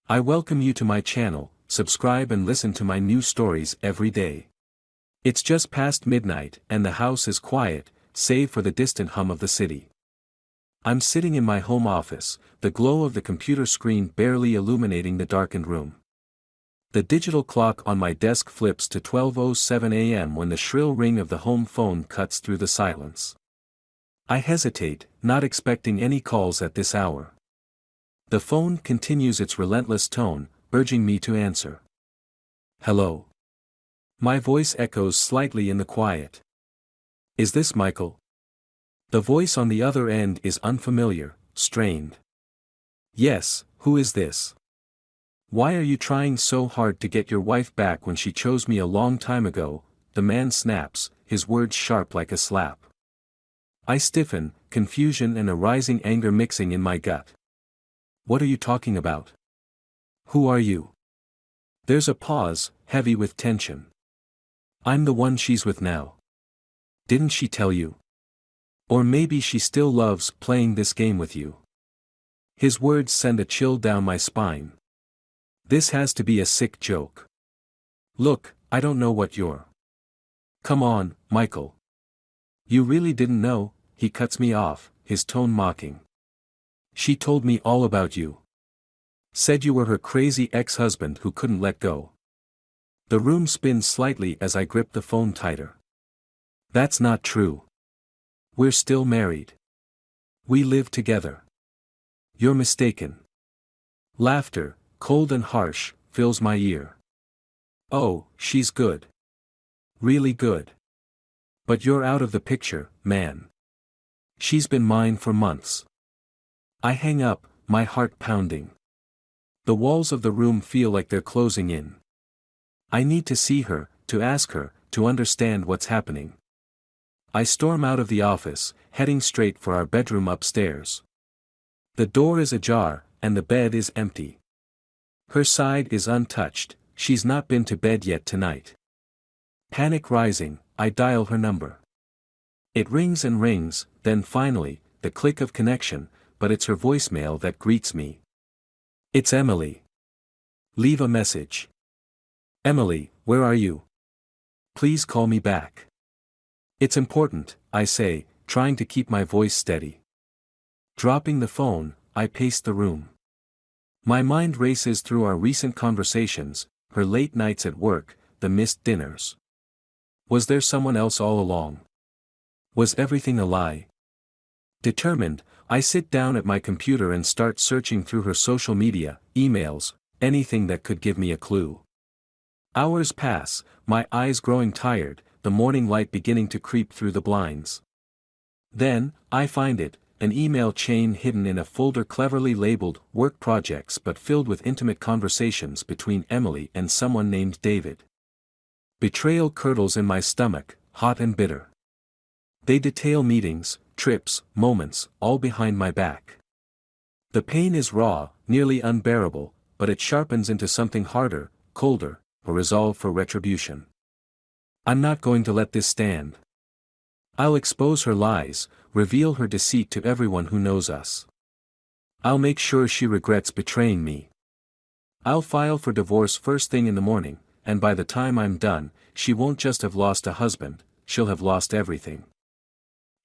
I welcome you to my channel. Subscribe and listen to my new stories every day. It's just past midnight and the house is quiet, save for the distant hum of the city. I'm sitting in my home office, the glow of the computer screen barely illuminating the darkened room. The digital clock on my desk flips to 12:07 a.m. when the shrill ring of the home phone cuts through the silence. I hesitate, not expecting any calls at this hour. The phone continues its relentless tone, urging me to answer. Hello. My voice echoes slightly in the quiet. Is this Michael? The voice on the other end is unfamiliar, strained. Yes, who is this? Why are you trying so hard to get your wife back when she chose me a long time ago? The man snaps, his words sharp like a slap. I stiffen, confusion and a rising anger mixing in my gut. What are you talking about? Who are you? There's a pause, heavy with tension. I'm the one she's with now. Didn't she tell you? Or maybe she still loves playing this game with you. His words send a chill down my spine. This has to be a sick joke. Look, I don't know what you're. Come on, Michael. You really didn't know? He cuts me off, his tone mocking. She told me all about you. Said you were her crazy ex-husband who couldn't let go. The room spins slightly as I grip the phone tighter. That's not true. We're still married. We live together. You're mistaken. Laughter, cold and harsh, fills my ear. Oh, she's good. Really good. But you're out of the picture, man. She's been mine for months. I hang up, my heart pounding. The walls of the room feel like they're closing in. I need to see her, to ask her, to understand what's happening. I storm out of the office, heading straight for our bedroom upstairs. The door is ajar, and the bed is empty. Her side is untouched, she's not been to bed yet tonight. Panic rising, I dial her number. It rings and rings, then finally, the click of connection, but it's her voicemail that greets me. It's Emily. Leave a message. Emily, where are you? Please call me back. It's important, I say, trying to keep my voice steady. Dropping the phone, I pace the room. My mind races through our recent conversations, her late nights at work, the missed dinners. Was there someone else all along? Was everything a lie? Determined, I sit down at my computer and start searching through her social media, emails, anything that could give me a clue. Hours pass, my eyes growing tired, the morning light beginning to creep through the blinds. Then, I find it, an email chain hidden in a folder cleverly labeled work projects but filled with intimate conversations between Emily and someone named David. Betrayal curdles in my stomach, hot and bitter. They detail meetings, trips, moments, all behind my back. The pain is raw, nearly unbearable, but it sharpens into something harder, colder, a resolve for retribution. I'm not going to let this stand. I'll expose her lies, reveal her deceit to everyone who knows us. I'll make sure she regrets betraying me. I'll file for divorce first thing in the morning, and by the time I'm done, she won't just have lost a husband, she'll have lost everything.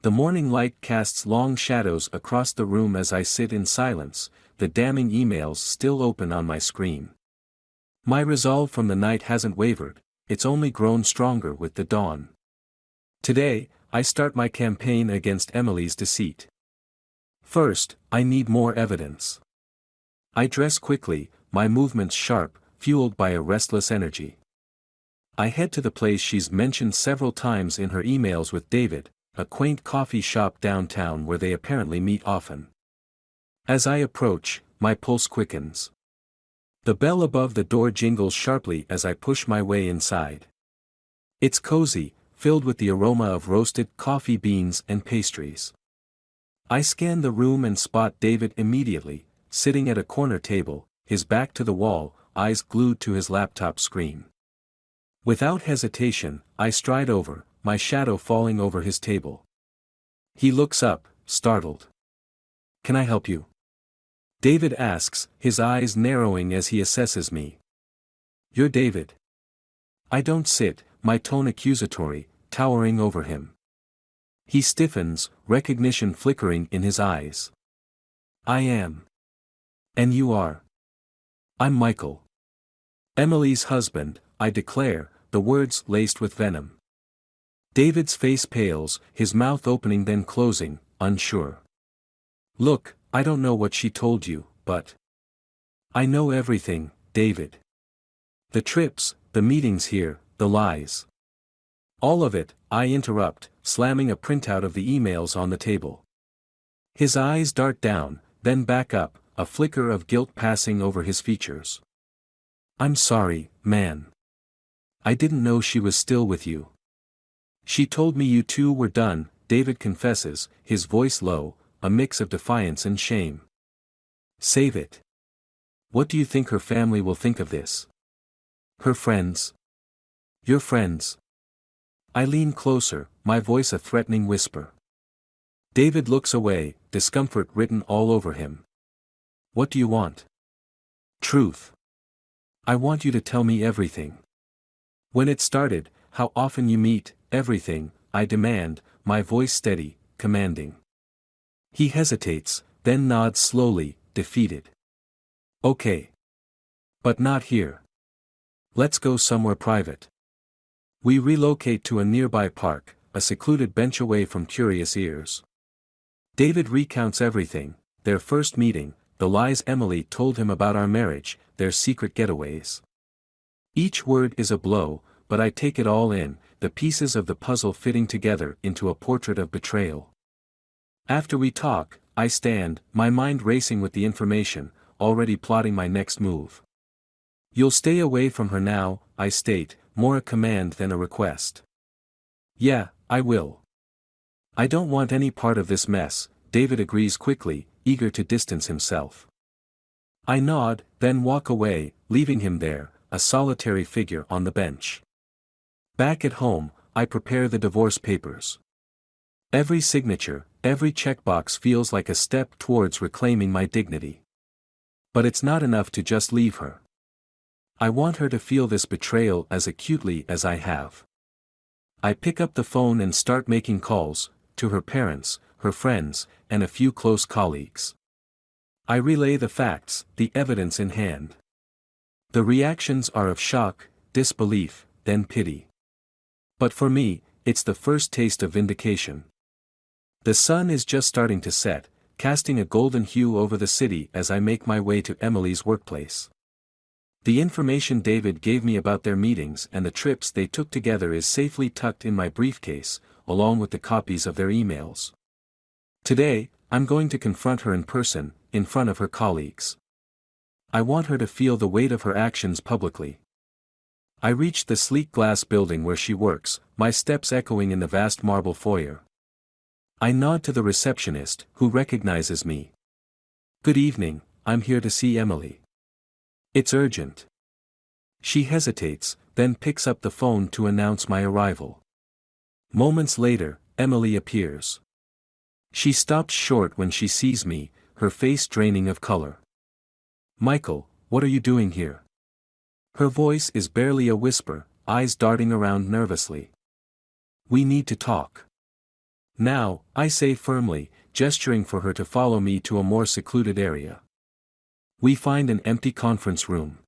The morning light casts long shadows across the room as I sit in silence, the damning emails still open on my screen. My resolve from the night hasn't wavered, it's only grown stronger with the dawn. Today, I start my campaign against Emily's deceit. First, I need more evidence. I dress quickly, my movements sharp, fueled by a restless energy. I head to the place she's mentioned several times in her emails with David, a quaint coffee shop downtown where they apparently meet often. As I approach, my pulse quickens. The bell above the door jingles sharply as I push my way inside. It's cozy, filled with the aroma of roasted coffee beans and pastries. I scan the room and spot David immediately, sitting at a corner table, his back to the wall, eyes glued to his laptop screen. Without hesitation, I stride over, my shadow falling over his table. He looks up, startled. Can I help you? David asks, his eyes narrowing as he assesses me. You're David. I don't sit, my tone accusatory, towering over him. He stiffens, recognition flickering in his eyes. I am. And you are. I'm Michael. Emily's husband, I declare, the words laced with venom. David's face pales, his mouth opening then closing, unsure. Look, I don't know what she told you, but I know everything, David. The trips, the meetings here, the lies. All of it, I interrupt, slamming a printout of the emails on the table. His eyes dart down, then back up, a flicker of guilt passing over his features. I'm sorry, man. I didn't know she was still with you. She told me you two were done, David confesses, his voice low, a mix of defiance and shame. Save it. What do you think her family will think of this? Her friends? Your friends? I lean closer, my voice a threatening whisper. David looks away, discomfort written all over him. What do you want? Truth. I want you to tell me everything. When it started, how often you meet, everything, I demand, my voice steady, commanding. He hesitates, then nods slowly, defeated. Okay. But not here. Let's go somewhere private. We relocate to a nearby park, a secluded bench away from curious ears. David recounts everything, their first meeting, the lies Emily told him about our marriage, their secret getaways. Each word is a blow, but I take it all in, the pieces of the puzzle fitting together into a portrait of betrayal. After we talk, I stand, my mind racing with the information, already plotting my next move. You'll stay away from her now, I state, more a command than a request. Yeah, I will. I don't want any part of this mess, David agrees quickly, eager to distance himself. I nod, then walk away, leaving him there, a solitary figure on the bench. Back at home, I prepare the divorce papers. Every signature, every checkbox feels like a step towards reclaiming my dignity. But it's not enough to just leave her. I want her to feel this betrayal as acutely as I have. I pick up the phone and start making calls, to her parents, her friends, and a few close colleagues. I relay the facts, the evidence in hand. The reactions are of shock, disbelief, then pity. But for me, it's the first taste of vindication. The sun is just starting to set, casting a golden hue over the city as I make my way to Emily's workplace. The information David gave me about their meetings and the trips they took together is safely tucked in my briefcase, along with the copies of their emails. Today, I'm going to confront her in person, in front of her colleagues. I want her to feel the weight of her actions publicly. I reach the sleek glass building where she works, my steps echoing in the vast marble foyer. I nod to the receptionist, who recognizes me. Good evening, I'm here to see Emily. It's urgent. She hesitates, then picks up the phone to announce my arrival. Moments later, Emily appears. She stops short when she sees me, her face draining of color. Michael, what are you doing here? Her voice is barely a whisper, eyes darting around nervously. We need to talk. Now, I say firmly, gesturing for her to follow me to a more secluded area. We find an empty conference room.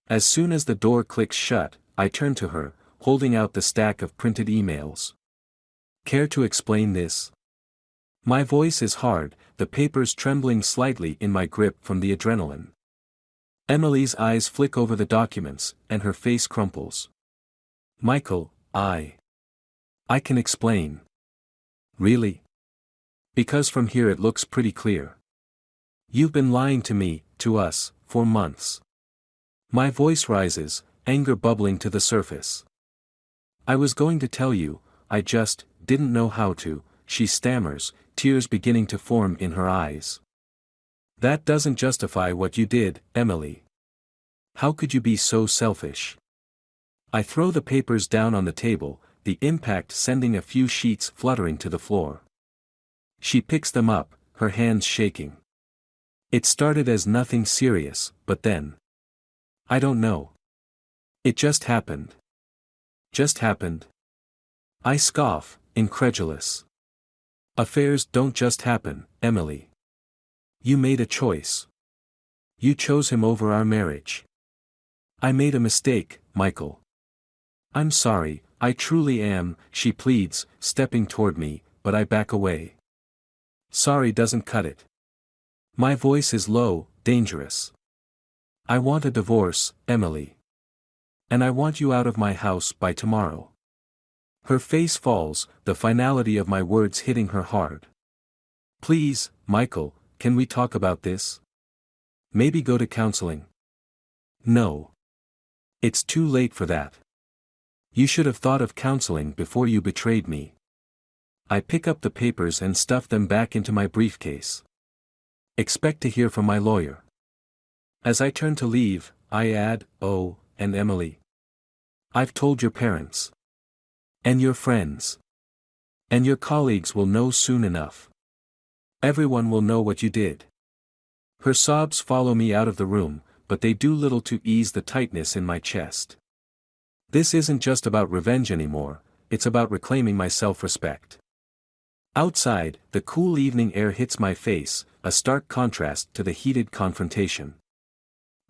As soon as the door clicks shut, I turn to her, holding out the stack of printed emails. Care to explain this? My voice is hard, the papers trembling slightly in my grip from the adrenaline. Emily's eyes flick over the documents, and her face crumples. Michael, I can explain. Really? Because from here it looks pretty clear. You've been lying to me, to us, for months. My voice rises, anger bubbling to the surface. I was going to tell you, I just didn't know how to, she stammers, tears beginning to form in her eyes. That doesn't justify what you did, Emily. How could you be so selfish? I throw the papers down on the table, the impact sending a few sheets fluttering to the floor. She picks them up, her hands shaking. It started as nothing serious, but then. I don't know. It just happened. Just happened. I scoff, incredulous. Affairs don't just happen, Emily. You made a choice. You chose him over our marriage. I made a mistake, Michael. I'm sorry, I truly am, she pleads, stepping toward me, but I back away. Sorry doesn't cut it. My voice is low, dangerous. I want a divorce, Emily. And I want you out of my house by tomorrow. Her face falls, the finality of my words hitting her hard. Please, Michael, can we talk about this? Maybe go to counseling. No. It's too late for that. You should have thought of counseling before you betrayed me. I pick up the papers and stuff them back into my briefcase. Expect to hear from my lawyer. As I turn to leave, I add, oh, and Emily. I've told your parents. And your friends. And your colleagues will know soon enough. Everyone will know what you did. Her sobs follow me out of the room, but they do little to ease the tightness in my chest. This isn't just about revenge anymore, it's about reclaiming my self-respect. Outside, the cool evening air hits my face, a stark contrast to the heated confrontation.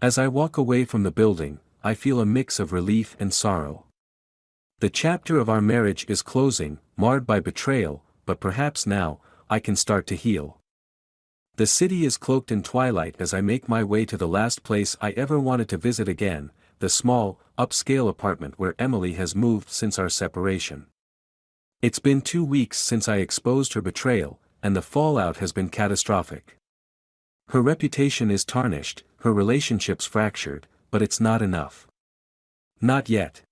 As I walk away from the building, I feel a mix of relief and sorrow. The chapter of our marriage is closing, marred by betrayal, but perhaps now, I can start to heal. The city is cloaked in twilight as I make my way to the last place I ever wanted to visit again, the small, upscale apartment where Emily has moved since our separation. It's been 2 weeks since I exposed her betrayal, and the fallout has been catastrophic. Her reputation is tarnished, her relationships fractured, but it's not enough. Not yet.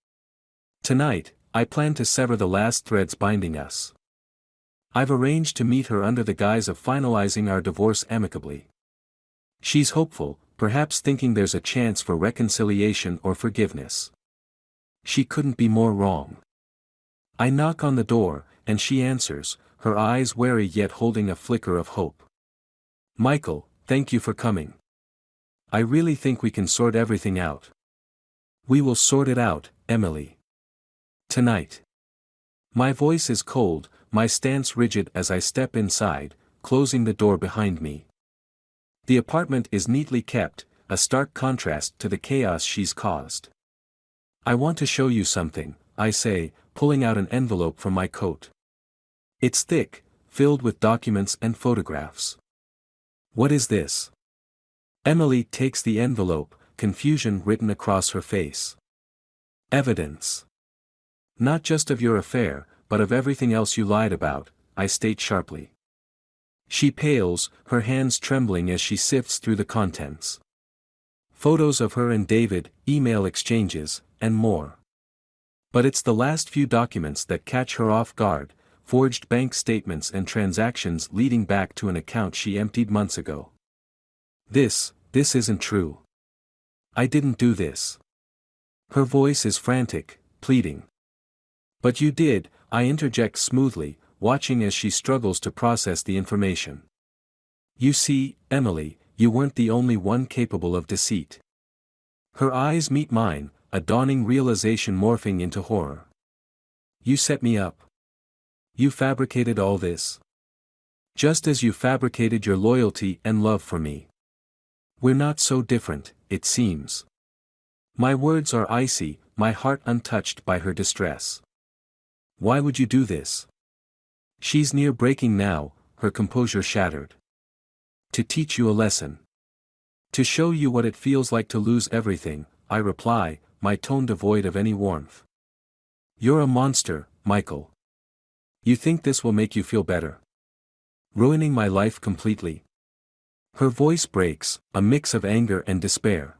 Tonight, I plan to sever the last threads binding us. I've arranged to meet her under the guise of finalizing our divorce amicably. She's hopeful, perhaps thinking there's a chance for reconciliation or forgiveness. She couldn't be more wrong. I knock on the door, and she answers, her eyes wary yet holding a flicker of hope. Michael, thank you for coming. I really think we can sort everything out. We will sort it out, Emily. Tonight. My voice is cold, my stance rigid as I step inside, closing the door behind me. The apartment is neatly kept, a stark contrast to the chaos she's caused. I want to show you something, I say, pulling out an envelope from my coat. It's thick, filled with documents and photographs. What is this? Emily takes the envelope, confusion written across her face. Evidence. Not just of your affair, but of everything else you lied about, I state sharply. She pales, her hands trembling as she sifts through the contents. Photos of her and David, email exchanges, and more. But it's the last few documents that catch her off guard, forged bank statements and transactions leading back to an account she emptied months ago. This isn't true. I didn't do this. Her voice is frantic, pleading. But you did, I interject smoothly, watching as she struggles to process the information. You see, Emily, you weren't the only one capable of deceit. Her eyes meet mine, a dawning realization morphing into horror. You set me up. You fabricated all this. Just as you fabricated your loyalty and love for me. We're not so different, it seems. My words are icy, my heart untouched by her distress. Why would you do this? She's near breaking now, her composure shattered. To teach you a lesson. To show you what it feels like to lose everything, I reply, my tone devoid of any warmth. You're a monster, Michael. You think this will make you feel better? Ruining my life completely. Her voice breaks, a mix of anger and despair.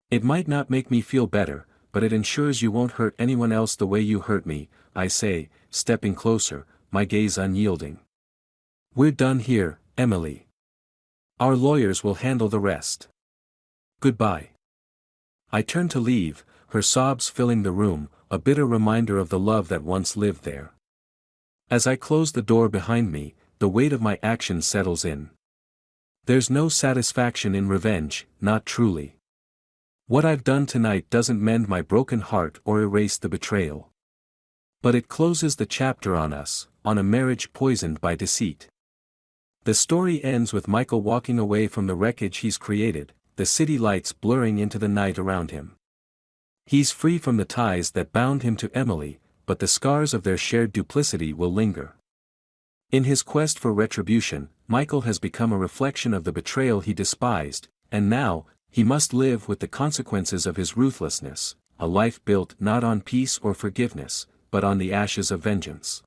It might not make me feel better, but it ensures you won't hurt anyone else the way you hurt me, I say, stepping closer, my gaze unyielding. We're done here, Emily. Our lawyers will handle the rest. Goodbye. I turn to leave, her sobs filling the room, a bitter reminder of the love that once lived there. As I close the door behind me, the weight of my actions settles in. There's no satisfaction in revenge, not truly. What I've done tonight doesn't mend my broken heart or erase the betrayal. But it closes the chapter on us, on a marriage poisoned by deceit. The story ends with Michael walking away from the wreckage he's created, the city lights blurring into the night around him. He's free from the ties that bound him to Emily, but the scars of their shared duplicity will linger. In his quest for retribution, Michael has become a reflection of the betrayal he despised, and now, he must live with the consequences of his ruthlessness, a life built not on peace or forgiveness, but on the ashes of vengeance.